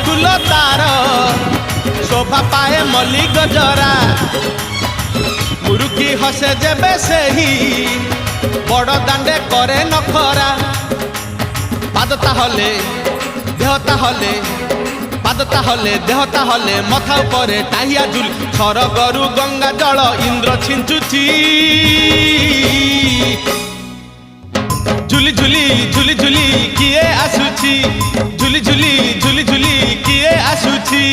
full तार शोभा पाए मल्ली गजरा मुरुकी हसे जेबे सेही बड़ दांडे करे नखरा पादता हले देहता हले पादता हले देहता हले मथा उपरे टाहिया झुल छर गरु गंगा जल इंद्र छिंचुची झुली झुली झुली झुली किए आसुची झुली झुली झुली झुली किए आसुची